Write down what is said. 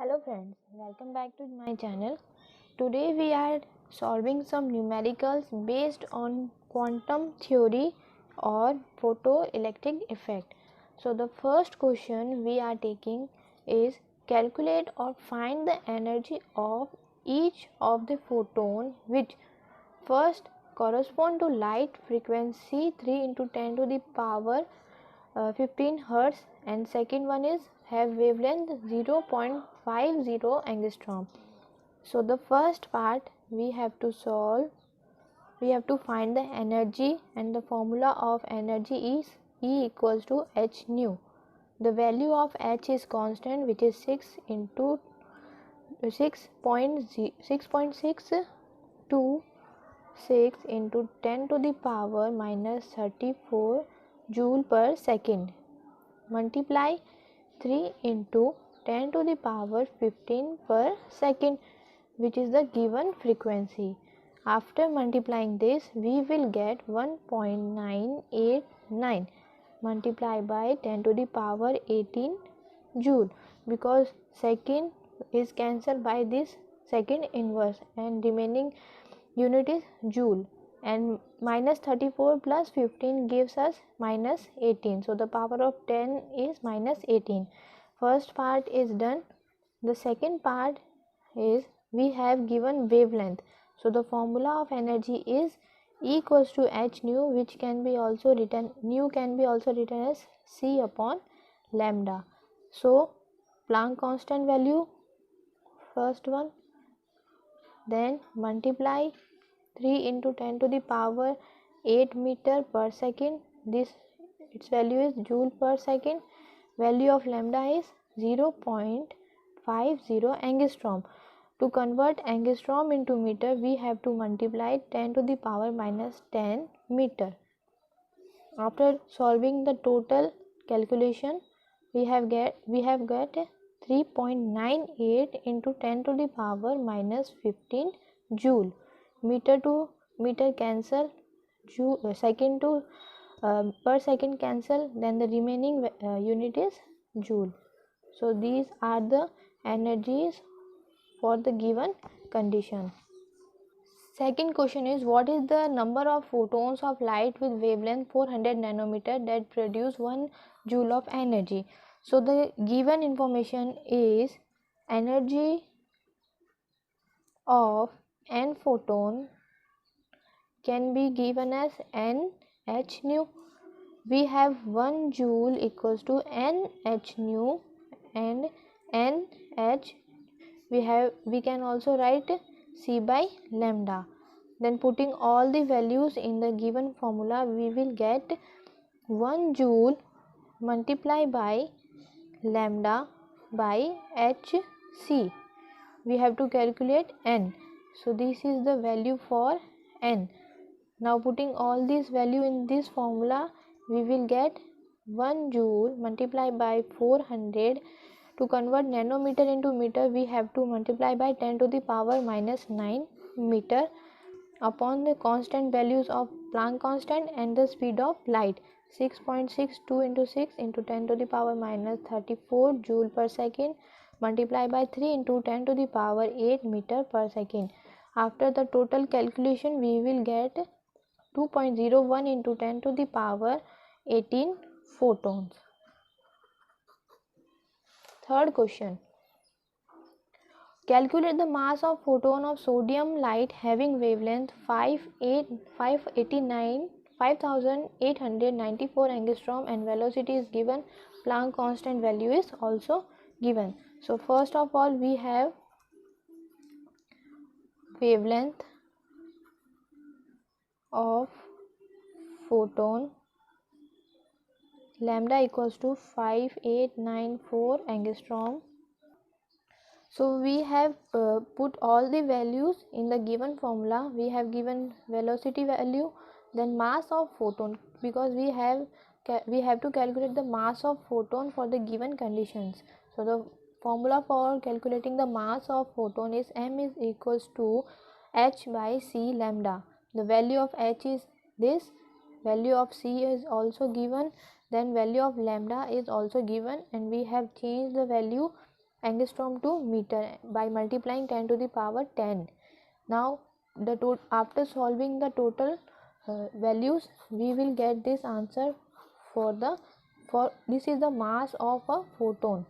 Hello friends, welcome back to my channel. Today we are solving some numericals based on quantum theory or photoelectric effect. So the first question we are taking is calculate or find the energy of each of the photon which first correspond to light frequency 3 into 10 to the power 15 hertz, and second one is have wavelength 0.50 angstrom. So the first part we have to solve, we have to find the energy, and the formula of energy is E equals to h nu. The value of h is constant, which is 6 into 6.626 into 10 to the power minus 34 joule per second. Multiply 3 into 10 to the power 15 per second, which is the given frequency. After multiplying this, we will get 1.989 multiplied by 10 to the power 18 joule, because second is cancelled by this second inverse and remaining unit is joule, and minus 34 plus 15 gives us minus 18. So the power of 10 is minus 18. First part is done. The second part is we have given wavelength. So the formula of energy is E equals to h nu, which can be also written, nu can be also written as C upon lambda. So Planck constant value, first one, then multiply 3 into 10 to the power 8 meter per second. This its value is joule per second. Value of lambda is 0.50 angstrom. To convert angstrom into meter, we have to multiply 10 to the power minus 10 meter. After solving the total calculation, we have got 3.98 into 10 to the power minus 15 joule. Meter to meter cancel, second to per second cancel, then the remaining unit is joule. So these are the energies for the given condition. Second question is, what is the number of photons of light with wavelength 400 nanometer that produce 1 joule of energy? So the given information is energy of n photon can be given as n h nu. We have 1 joule equals to n h nu, and n h we can also write C by lambda. Then putting all the values in the given formula, we will get 1 joule multiplied by lambda by hc. We have to calculate n. So this is the value for n. Now putting all these value in this formula, we will get 1 joule multiplied by 400. To convert nanometer into meter, we have to multiply by 10 to the power minus 9 meter upon the constant values of Planck constant and the speed of light. 6.62 into 6 into 10 to the power minus 34 joule per second multiplied by 3 into 10 to the power 8 meter per second. After the total calculation, we will get 2.01 into 10 to the power 18 photons. Third question. Calculate the mass of photon of sodium light having wavelength 5894 angstrom and velocity is given. Planck constant value is also given. So first of all, we have wavelength of photon lambda equals to 5894 angstrom. So we have put all the values in the given formula. We have given velocity value, then mass of photon, because we have to calculate the mass of photon for the given conditions. So the formula for calculating the mass of photon is m is equals to h by c lambda. The value of h is this, value of c is also given, then value of lambda is also given, and we have changed the value angstrom to meter by multiplying 10 to the power 10. Now after solving the total values, we will get this answer for this is the mass of a photon.